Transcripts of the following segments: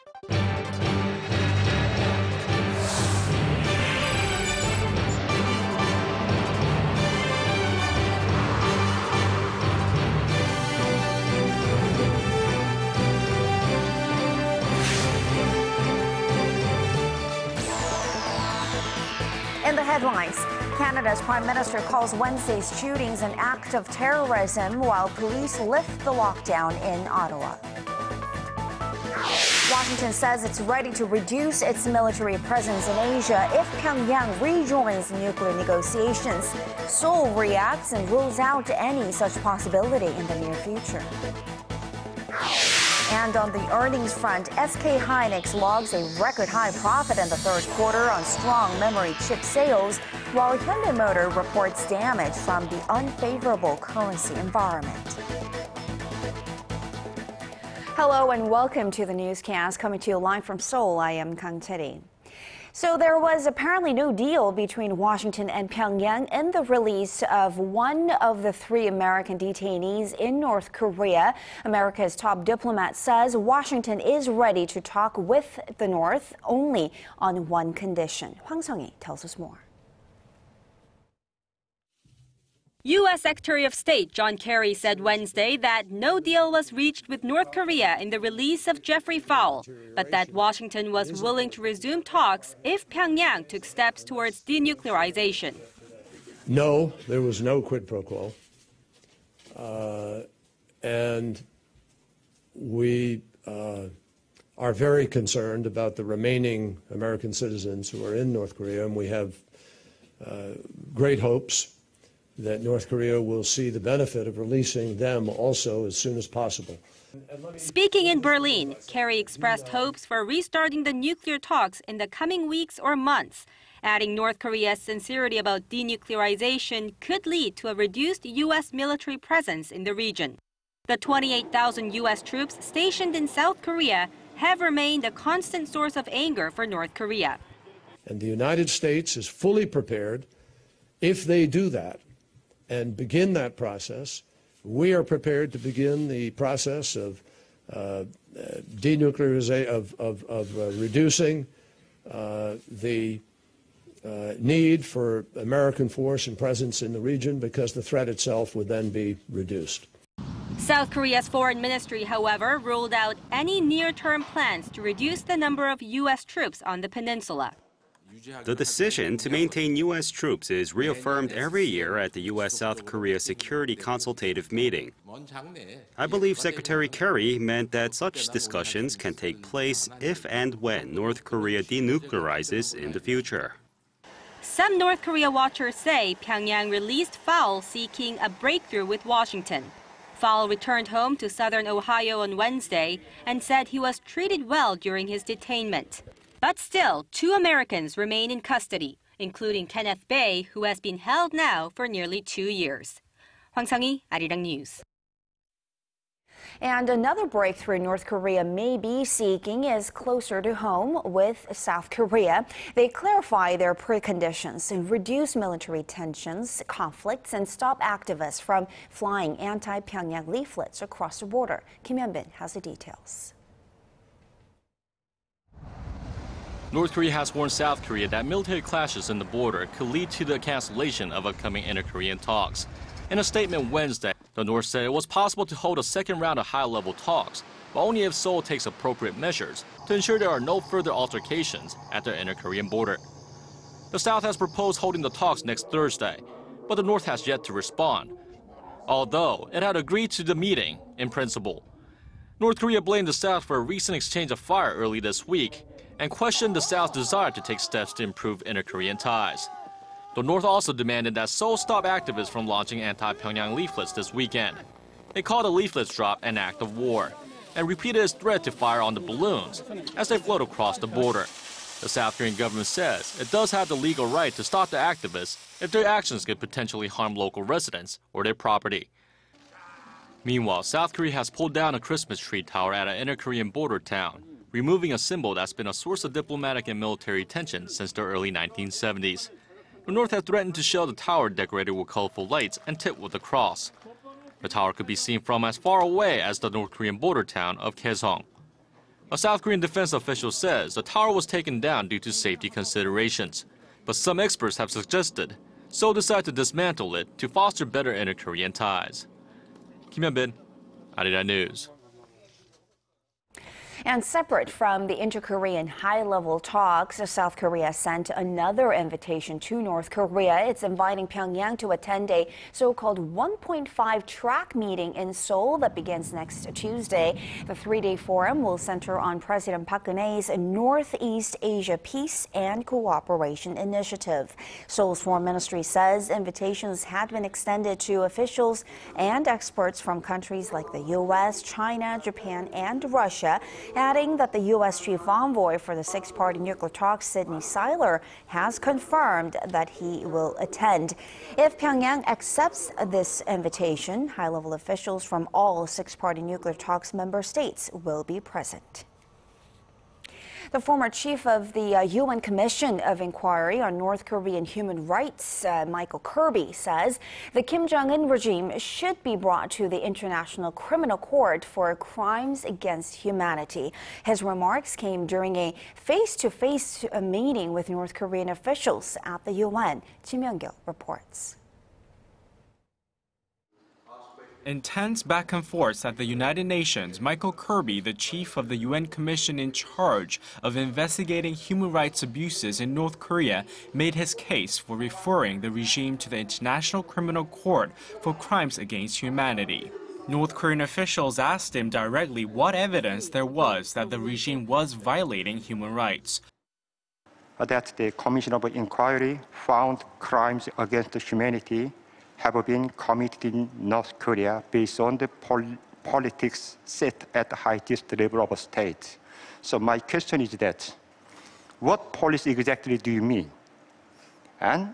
In the headlines, Canada's Prime Minister calls Wednesday's shootings an act of terrorism while police lift the lockdown in Ottawa. Washington says it's ready to reduce its military presence in Asia if Pyongyang rejoins nuclear negotiations. Seoul reacts and rules out any such possibility in the near future. And on the earnings front, SK Hynix logs a record-high profit in the third quarter on strong memory chip sales, while Hyundai Motor reports damage from the unfavorable currency environment. Hello and welcome to the newscast coming to you live from Seoul. I am Kang Tae-ri. So there was apparently no deal between Washington and Pyongyang in the release of one of the 3 American detainees in North Korea. America's top diplomat says Washington is ready to talk with the North only on one condition. Hwang Sung-hee tells us more. U.S. Secretary of State John Kerry said Wednesday that no deal was reached with North Korea in the release of Jeffrey Fowle, but that Washington was willing to resume talks if Pyongyang took steps towards denuclearization. No, there was no quid pro quo. And we are very concerned about the remaining American citizens who are in North Korea, and we have great hopes that North Korea will see the benefit of releasing them also as soon as possible. Speaking in Berlin, Kerry expressed hopes for restarting the nuclear talks in the coming weeks or months, adding North Korea's sincerity about denuclearization could lead to a reduced U.S. military presence in the region. The 28,000 U.S. troops stationed in South Korea have remained a constant source of anger for North Korea. And the United States is fully prepared, if they do that, and begin that process. We are prepared to begin the process of denuclearization, of reducing the need for American force and presence in the region, because the threat itself would then be reduced. South Korea's foreign ministry, however, ruled out any near-term plans to reduce the number of U.S. troops on the peninsula. The decision to maintain U.S. troops is reaffirmed every year at the U.S.-South Korea Security Consultative Meeting. I believe Secretary Kerry meant that such discussions can take place if and when North Korea denuclearizes in the future. Some North Korea watchers say Pyongyang released Fowle seeking a breakthrough with Washington. Fowle returned home to southern Ohio on Wednesday and said he was treated well during his detainment. But still, 2 Americans remain in custody, including Kenneth Bae, who has been held now for nearly 2 years. Hwang Sung-hee, ARIRANG News. And another breakthrough North Korea may be seeking is closer to home with South Korea. They clarify their preconditions and reduce military tensions, conflicts, and stop activists from flying anti-Pyongyang leaflets across the border. Kim Hyun-bin has the details. North Korea has warned South Korea that military clashes in the border could lead to the cancellation of upcoming inter-Korean talks. In a statement Wednesday, the North said it was possible to hold a second round of high-level talks, but only if Seoul takes appropriate measures to ensure there are no further altercations at the inter-Korean border. The South has proposed holding the talks next Thursday, but the North has yet to respond, although it had agreed to the meeting in principle. North Korea blamed the South for a recent exchange of fire early this week and questioned the South's desire to take steps to improve inter-Korean ties. The North also demanded that Seoul stop activists from launching anti-Pyongyang leaflets this weekend. It called the leaflets drop an act of war and repeated its threat to fire on the balloons as they float across the border. The South Korean government says it does have the legal right to stop the activists if their actions could potentially harm local residents or their property. Meanwhile, South Korea has pulled down a Christmas tree tower at an inter-Korean border town, removing a symbol that's been a source of diplomatic and military tension since the early 1970s. The North has threatened to shell the tower decorated with colorful lights and tipped with a cross. The tower could be seen from as far away as the North Korean border town of Kaesong. A South Korean defense official says the tower was taken down due to safety considerations. But some experts have suggested Seoul decided to dismantle it to foster better inter-Korean ties. Kim Hyun-bin, ARIRANG News. And separate from the inter-Korean high-level talks, South Korea sent another invitation to North Korea. It's inviting Pyongyang to attend a so-called 1.5 track meeting in Seoul that begins next Tuesday. The three-day forum will center on President Park Geun-hye's Northeast Asia Peace and Cooperation Initiative. Seoul's foreign ministry says invitations had been extended to officials and experts from countries like the U.S., China, Japan, and Russia, adding that the U.S. chief envoy for the six-party nuclear talks, Sidney Seiler, has confirmed that he will attend. If Pyongyang accepts this invitation, high-level officials from all six-party nuclear talks member states will be present. The former chief of the UN Commission of Inquiry on North Korean Human Rights, Michael Kirby, says the Kim Jong-un regime should be brought to the International Criminal Court for crimes against humanity. His remarks came during a face-to-face meeting with North Korean officials at the UN. Kim Hyun-gil reports. Intense back and forth at the United Nations, Michael Kirby, the chief of the UN Commission in charge of investigating human rights abuses in North Korea, made his case for referring the regime to the International Criminal Court for crimes against humanity. North Korean officials asked him directly what evidence there was that the regime was violating human rights. That the Commission of Inquiry found crimes against humanity have been committed in North Korea based on the politics set at the highest level of a state. So my question is that, what policy exactly do you mean? And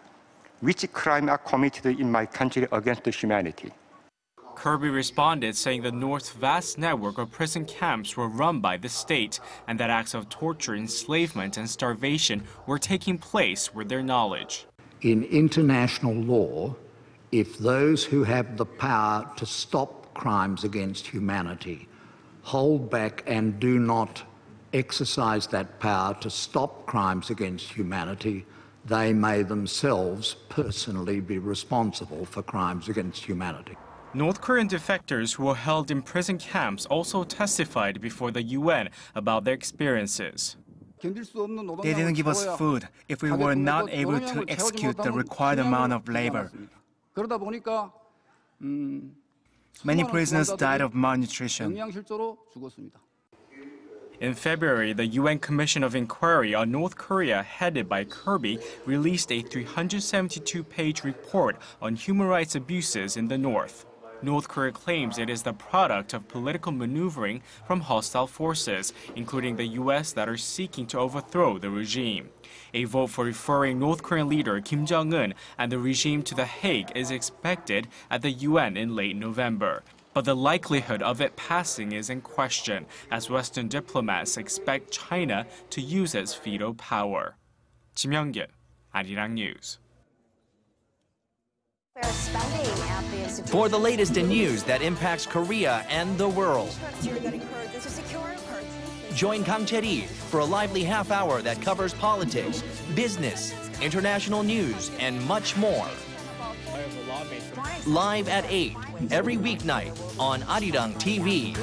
which crime are committed in my country against humanity? Kirby responded, saying the North's vast network of prison camps were run by the state and that acts of torture, enslavement, and starvation were taking place with their knowledge. In international law, if those who have the power to stop crimes against humanity hold back and do not exercise that power to stop crimes against humanity, they may themselves personally be responsible for crimes against humanity. North Korean defectors who were held in prison camps also testified before the UN about their experiences. They didn't give us food if we were not able to execute the required amount of labor. Many prisoners died of malnutrition. In February, the UN Commission of Inquiry on North Korea, headed by Kirby, released a 372-page report on human rights abuses in the North. North Korea claims it is the product of political maneuvering from hostile forces, including the U.S., that are seeking to overthrow the regime. A vote for referring North Korean leader Kim Jong-un and the regime to The Hague is expected at the UN in late November. But the likelihood of it passing is in question, as Western diplomats expect China to use its veto power. Kim Hyun-gil, ARIRANG News. For the latest in news that impacts Korea and the world, join GeunHye for a lively half hour that covers politics, business, international news, and much more. Live at 8 every weeknight on ARIRANG TV.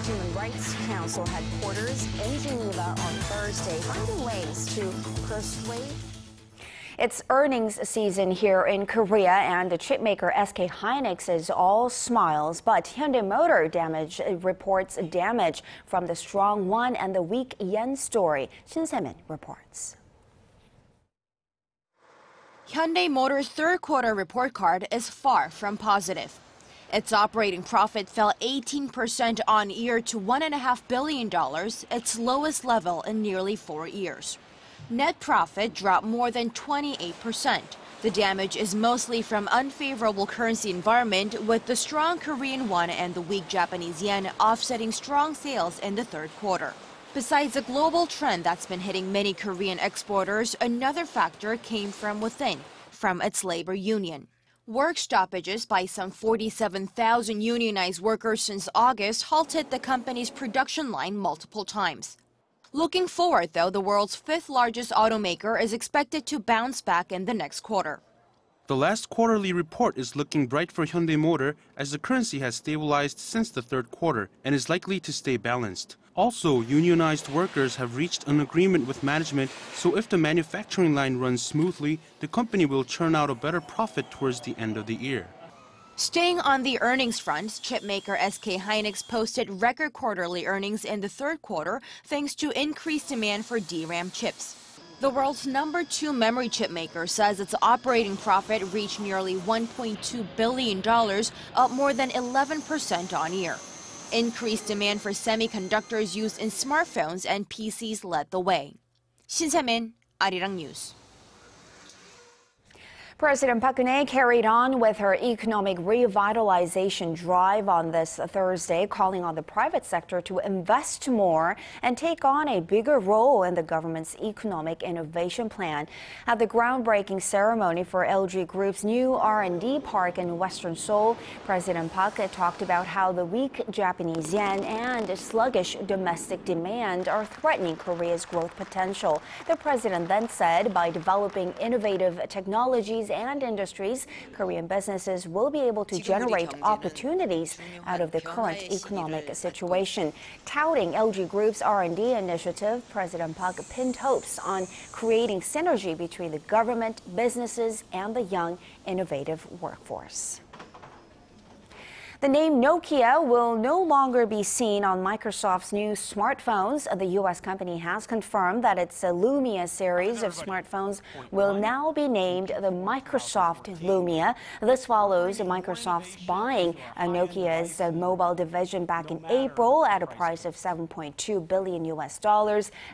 Human Rights Council headquarters in Geneva on Thursday, finding ways to persuade. It's earnings season here in Korea, and the chipmaker SK Hynix is all smiles, but Hyundai Motor reports damage from the strong won and the weak yen story. Shin Se-min reports. Hyundai Motor's third quarter report card is far from positive. Its operating profit fell 18% on year to $1.5 billion, its lowest level in nearly 4 years. Net profit dropped more than 28%. The damage is mostly from unfavorable currency environment, with the strong Korean won and the weak Japanese yen offsetting strong sales in the third quarter. Besides the global trend that's been hitting many Korean exporters, another factor came from within, from its labor union. Work stoppages by some 47,000 unionized workers since August halted the company's production line multiple times. Looking forward, though, the world's fifth largest automaker is expected to bounce back in the next quarter. The last quarterly report is looking bright for Hyundai Motor as the currency has stabilized since the third quarter and is likely to stay balanced. Also, unionized workers have reached an agreement with management, so if the manufacturing line runs smoothly, the company will churn out a better profit towards the end of the year. Staying on the earnings front, chipmaker SK Hynix posted record quarterly earnings in the third quarter thanks to increased demand for DRAM chips. The world's #2 memory chip maker says its operating profit reached nearly $1.2 billion, up more than 11% on year. Increased demand for semiconductors used in smartphones and PCs led the way. Shin Se-min, ARIRANG News. President Park Geun-hye carried on with her economic revitalization drive on this Thursday, calling on the private sector to invest more and take on a bigger role in the government's economic innovation plan. At the groundbreaking ceremony for LG Group's new R&D park in Western Seoul, President Park talked about how the weak Japanese yen and sluggish domestic demand are threatening Korea's growth potential. The president then said by developing innovative technologies and industries, Korean businesses will be able to generate opportunities out of the current economic situation. Touting LG Group's R&D initiative, President Park pinned hopes on creating synergy between the government, businesses, and the young, innovative workforce. The name Nokia will no longer be seen on Microsoft's new smartphones. The U.S. company has confirmed that its Lumia series of smartphones will now be named the Microsoft Lumia. This follows Microsoft's buying Nokia's mobile division back in April at a price of $7.2 billion US.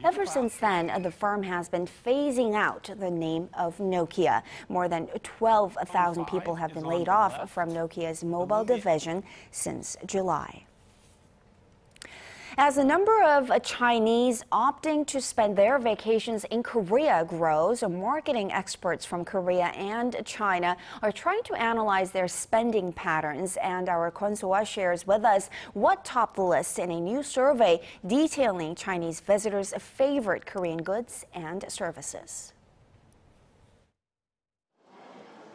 Ever since then, the firm has been phasing out the name of Nokia. More than 12,000 people have been laid off from Nokia's mobile division since July. As the number of Chinese opting to spend their vacations in Korea grows, marketing experts from Korea and China are trying to analyze their spending patterns, and our Kwon So-ah shares with us what topped the list in a new survey detailing Chinese visitors' favorite Korean goods and services.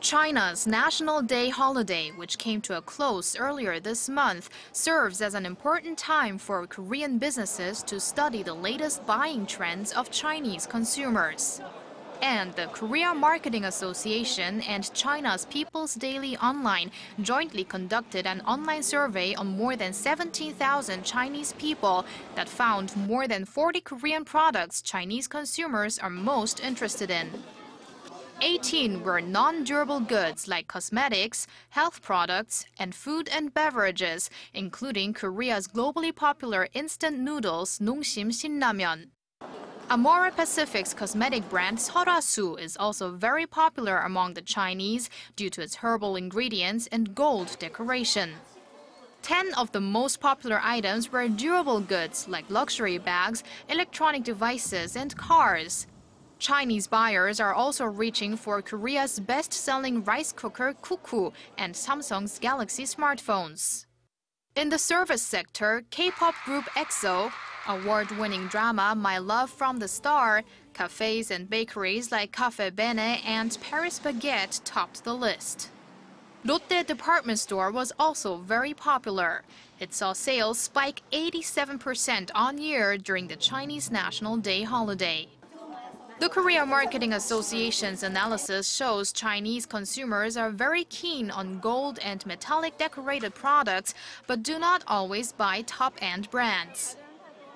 China's National Day holiday, which came to a close earlier this month, serves as an important time for Korean businesses to study the latest buying trends of Chinese consumers. And the Korea Marketing Association and China's People's Daily Online jointly conducted an online survey on more than 17,000 Chinese people that found more than 40 Korean products Chinese consumers are most interested in. 18 were non-durable goods like cosmetics, health products, and food and beverages, including Korea's globally popular instant noodles Nongsim Shinramen. Amore Pacific's cosmetic brand Seorasu is also very popular among the Chinese due to its herbal ingredients and gold decoration. 10 of the most popular items were durable goods like luxury bags, electronic devices, and cars. Chinese buyers are also reaching for Korea's best-selling rice cooker Kuku and Samsung's Galaxy smartphones. In the service sector, K-pop group EXO, award-winning drama My Love from the Star, cafes and bakeries like Cafe Bene and Paris Baguette topped the list. Lotte department store was also very popular. It saw sales spike 87% on year during the Chinese National Day holiday. The Korea Marketing Association's analysis shows Chinese consumers are very keen on gold and metallic decorated products, but do not always buy top-end brands.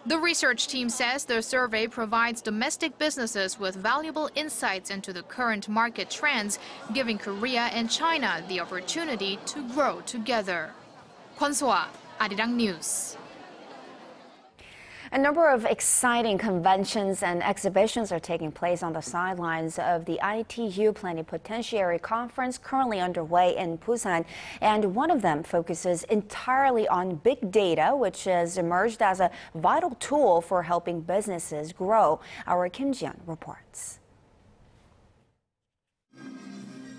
The research team says their survey provides domestic businesses with valuable insights into the current market trends, giving Korea and China the opportunity to grow together. Kwon So-ah, ARIRANG News. A number of exciting conventions and exhibitions are taking place on the sidelines of the ITU Plenipotentiary Conference currently underway in Busan, and one of them focuses entirely on big data, which has emerged as a vital tool for helping businesses grow. Our Kim Ji-yeon reports.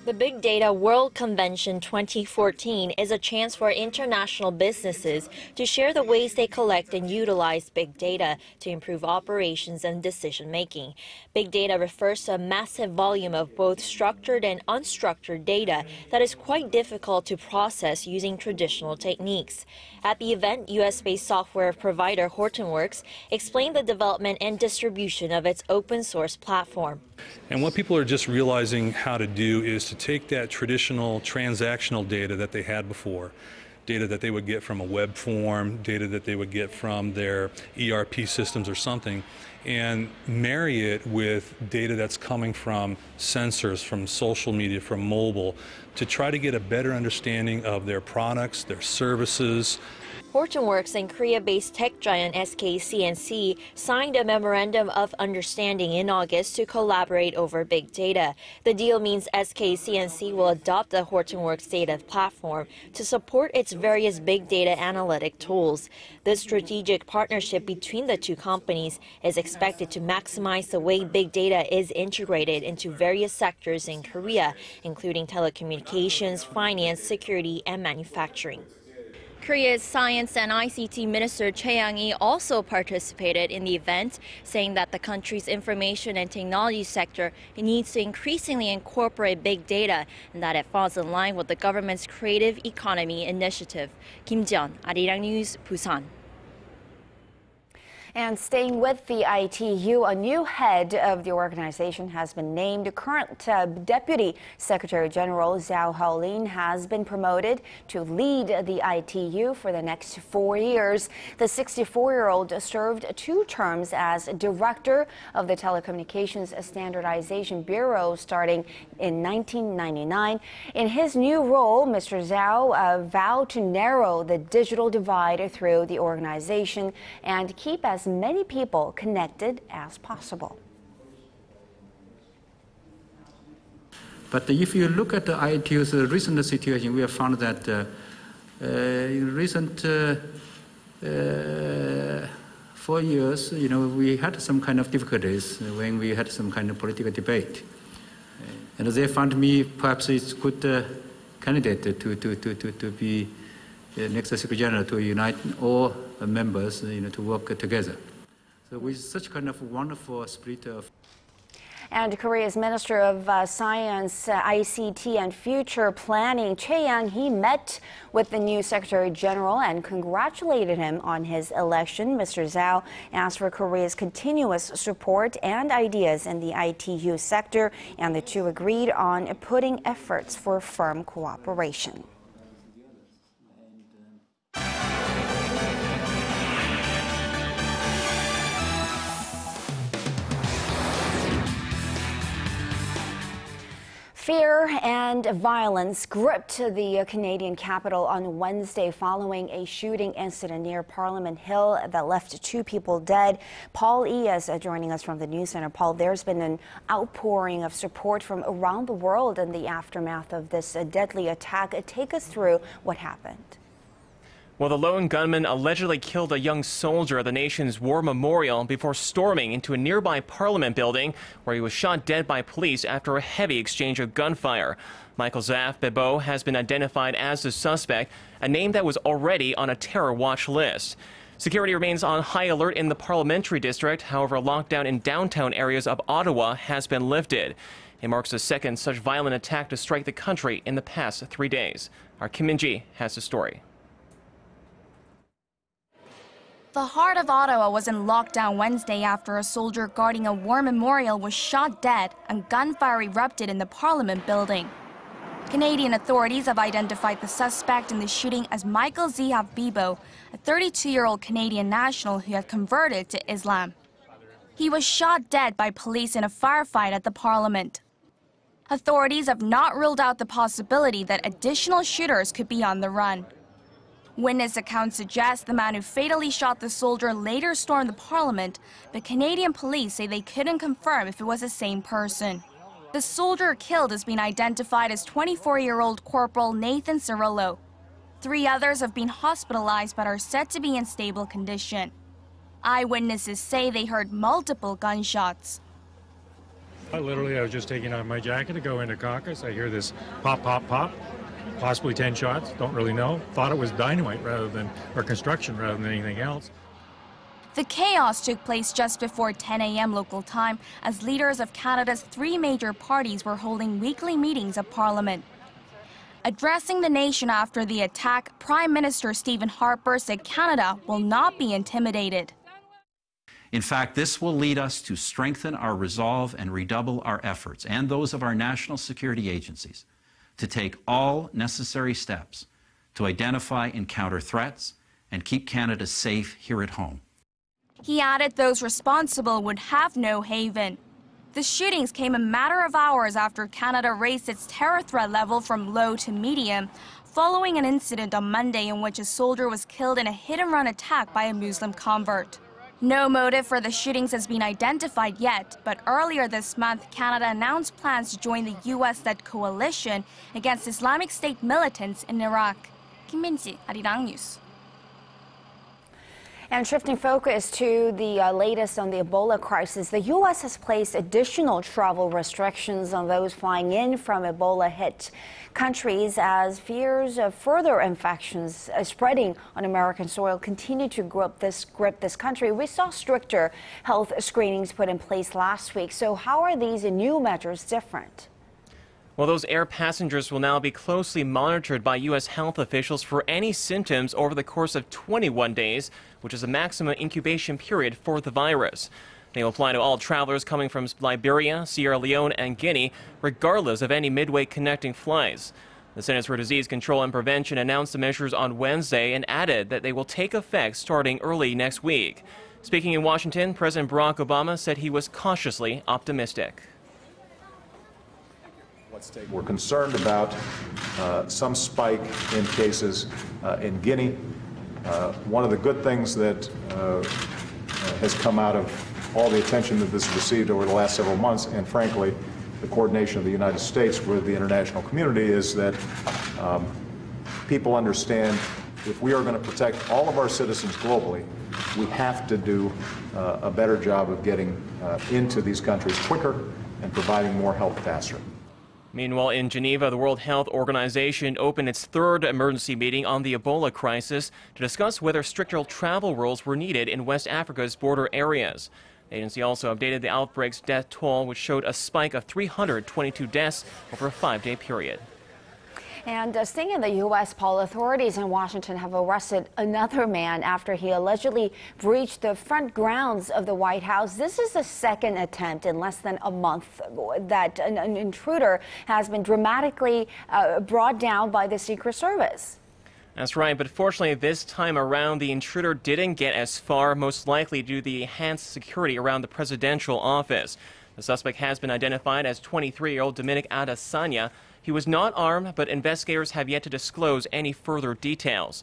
The Big Data World Convention 2014 is a chance for international businesses to share the ways they collect and utilize big data to improve operations and decision-making. Big data refers to a massive volume of both structured and unstructured data that is quite difficult to process using traditional techniques. At the event, US-based software provider Hortonworks explained the development and distribution of its open-source platform. And what people are just realizing how to do is to take that traditional transactional data that they had before, data that they would get from a web form, data that they would get from their ERP systems or something, and marry it with data that's coming from sensors, from social media, from mobile, to try to get a better understanding of their products, their services. Hortonworks and Korea-based tech giant SK C&C signed a memorandum of understanding in August to collaborate over big data. The deal means SK C&C will adopt the Hortonworks data platform to support its various big data analytic tools. This strategic partnership between the two companies is expected to maximize the way big data is integrated into various sectors in Korea, including telecommunications, finance, security, and manufacturing. Korea's Science and ICT Minister Choi Yang-hee also participated in the event, saying that the country's information and technology sector needs to increasingly incorporate big data and that it falls in line with the government's Creative Economy Initiative. Kim Jeon, ARIRANG News, Busan. And staying with the ITU, a new head of the organization has been named. Current Deputy Secretary General Zhao has been promoted to lead the ITU for the next 4 years. The 64-year-old served 2 terms as Director of the Telecommunications Standardization Bureau starting in 1999. In his new role, Mr. Zhao vowed to narrow the digital divide through the organization and keep as many people connected as possible. But if you look at the ITU's recent situation, we have found that in recent 4 years, we had some kind of difficulties when we had some kind of political debate. And they found me perhaps it's good candidate to be the next Secretary General to unite all members, to work together. So with such kind of wonderful spirit of. And Korea's Minister of Science, ICT and Future Planning, Choi Yang-hee, met with the new Secretary General and congratulated him on his election. Mr. Zhao asked for Korea's continuous support and ideas in the ITU sector, and the two agreed on putting efforts for firm cooperation. Fear and violence gripped the Canadian capital on Wednesday following a shooting incident near Parliament Hill that left 2 people dead. Paul E. is joining us from the News Center. Paul, there's been an outpouring of support from around the world in the aftermath of this deadly attack. Take us through what happened. Well, the lone gunman allegedly killed a young soldier at the nation's war memorial before storming into a nearby Parliament building where he was shot dead by police after a heavy exchange of gunfire. Michael Zehaf-Bibeau has been identified as the suspect, a name that was already on a terror watch list. Security remains on high alert in the parliamentary district. However, lockdown in downtown areas of Ottawa has been lifted. It marks the second such violent attack to strike the country in the past 3 days. Our Kim Min-ji has the story. The heart of Ottawa was in lockdown Wednesday after a soldier guarding a war memorial was shot dead and gunfire erupted in the Parliament building. Canadian authorities have identified the suspect in the shooting as Michael Zehaf-Bibeau, a 32-year-old Canadian national who had converted to Islam. He was shot dead by police in a firefight at the Parliament. Authorities have not ruled out the possibility that additional shooters could be on the run. Witness accounts suggest the man who fatally shot the soldier later stormed the Parliament, but Canadian police say they couldn't confirm if it was the same person. The soldier killed has been identified as 24-year-old Corporal Nathan Cirillo. 3 others have been hospitalized but are said to be in stable condition. Eyewitnesses say they heard multiple gunshots. I was just taking off my jacket to go into caucus. I hear this pop, pop, pop, possibly 10 shots, don't really know. Thought it was dynamite or construction rather than anything else. The chaos took place just before 10 a.m. local time as leaders of Canada's three major parties were holding weekly meetings of Parliament. Addressing the nation after the attack, Prime Minister Stephen Harper said Canada will not be intimidated. In fact, this will lead us to strengthen our resolve and redouble our efforts, and those of our national security agencies, to take all necessary steps to identify and counter threats and keep Canada safe here at home. He added those responsible would have no haven. The shootings came a matter of hours after Canada raised its terror threat level from low to medium, following an incident on Monday in which a soldier was killed in a hit-and-run attack by a Muslim convert. No motive for the shootings has been identified yet, but earlier this month, Canada announced plans to join the U.S.-led coalition against Islamic State militants in Iraq. Kim Min-ji, ARIRANG News. And shifting focus to the latest on the Ebola crisis, the U.S. has placed additional travel restrictions on those flying in from Ebola-hit countries as fears of further infections spreading on American soil continue to grip this country. We saw stricter health screenings put in place last week. So how are these new measures different? Well, those air passengers will now be closely monitored by U.S. health officials for any symptoms over the course of 21 days, which is the maximum incubation period for the virus. They will apply to all travelers coming from Liberia, Sierra Leone, and Guinea, regardless of any midway connecting flights. The Centers for Disease Control and Prevention announced the measures on Wednesday and added that they will take effect starting early next week. Speaking in Washington, President Barack Obama said he was cautiously optimistic. We're concerned about some spike in cases in Guinea. One of the good things that has come out of all the attention that this has received over the last several months, and frankly, the coordination of the United States with the international community, is that people understand if we are going to protect all of our citizens globally, we have to do a better job of getting into these countries quicker and providing more help faster. Meanwhile, in Geneva, the World Health Organization opened its third emergency meeting on the Ebola crisis to discuss whether stricter travel rules were needed in West Africa's border areas. The agency also updated the outbreak's death toll, which showed a spike of 322 deaths over a 5-day period. And staying in the U.S., authorities in Washington have arrested another man after he allegedly breached the front grounds of the White House. This is the second attempt in less than a month that an intruder has been dramatically brought down by the Secret Service. That's right, but fortunately this time around the intruder didn't get as far, most likely due to the enhanced security around the presidential office. The suspect has been identified as 23-year-old Dominic Adesanya. He was not armed, but investigators have yet to disclose any further details.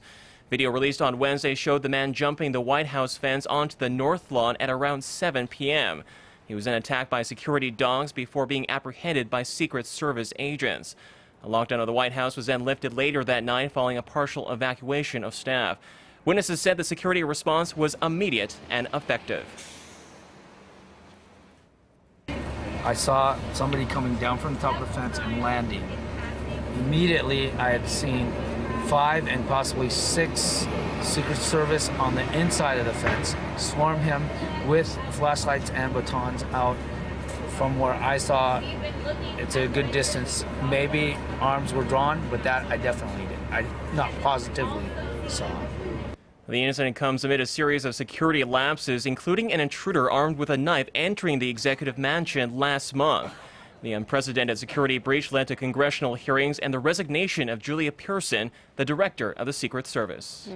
Video released on Wednesday showed the man jumping the White House fence onto the north lawn at around 7 p.m. He was then attacked by security dogs before being apprehended by Secret Service agents. A lockdown of the White House was then lifted later that night following a partial evacuation of staff. Witnesses said the security response was immediate and effective. I saw somebody coming down from the top of the fence and landing. Immediately, I had seen 5 and possibly 6 Secret Service on the inside of the fence swarm him with flashlights and batons out. From where I saw, it's a good distance. Maybe arms were drawn, but that I definitely did. I not positively saw. The incident comes amid a series of security lapses, including an intruder armed with a knife entering the executive mansion last month. The unprecedented security breach led to congressional hearings and the resignation of Julia Pearson, the director of the Secret Service.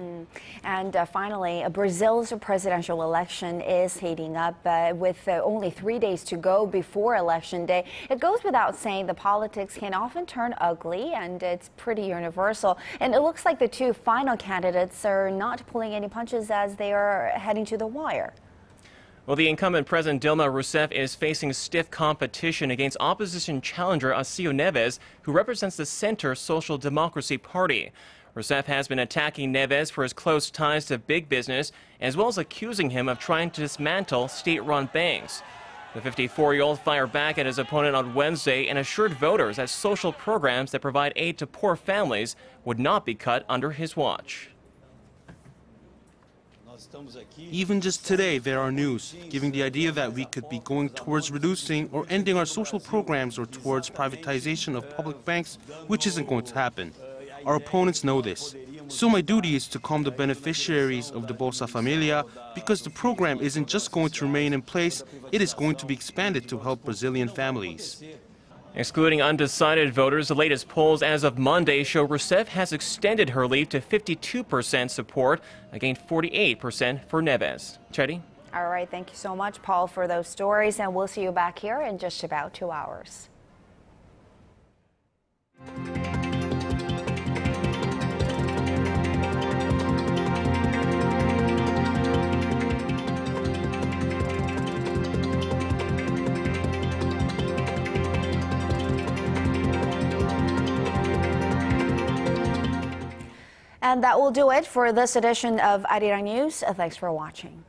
And finally, Brazil's presidential election is heating up with only 3 days to go before Election Day. It goes without saying the politics can often turn ugly, and it's pretty universal. And it looks like the two final candidates are not pulling any punches as they are heading to the wire. Well, the incumbent President Dilma Rousseff is facing stiff competition against opposition challenger Alceu Neves, who represents the Center Social Democracy Party. Rousseff has been attacking Neves for his close ties to big business, as well as accusing him of trying to dismantle state-run banks. The 54-year-old fired back at his opponent on Wednesday and assured voters that social programs that provide aid to poor families would not be cut under his watch. Even just today, there are news giving the idea that we could be going towards reducing or ending our social programs or towards privatization of public banks, which isn't going to happen. Our opponents know this. So my duty is to calm the beneficiaries of the Bolsa Familia, because the program isn't just going to remain in place, it is going to be expanded to help Brazilian families. Excluding undecided voters, the latest polls as of Monday show Rousseff has extended her lead to 52% support, against 48% for Neves. Chetty? All right, thank you so much, Paul, for those stories, and we'll see you back here in just about 2 hours. And that will do it for this edition of ARIRANG News. Thanks for watching.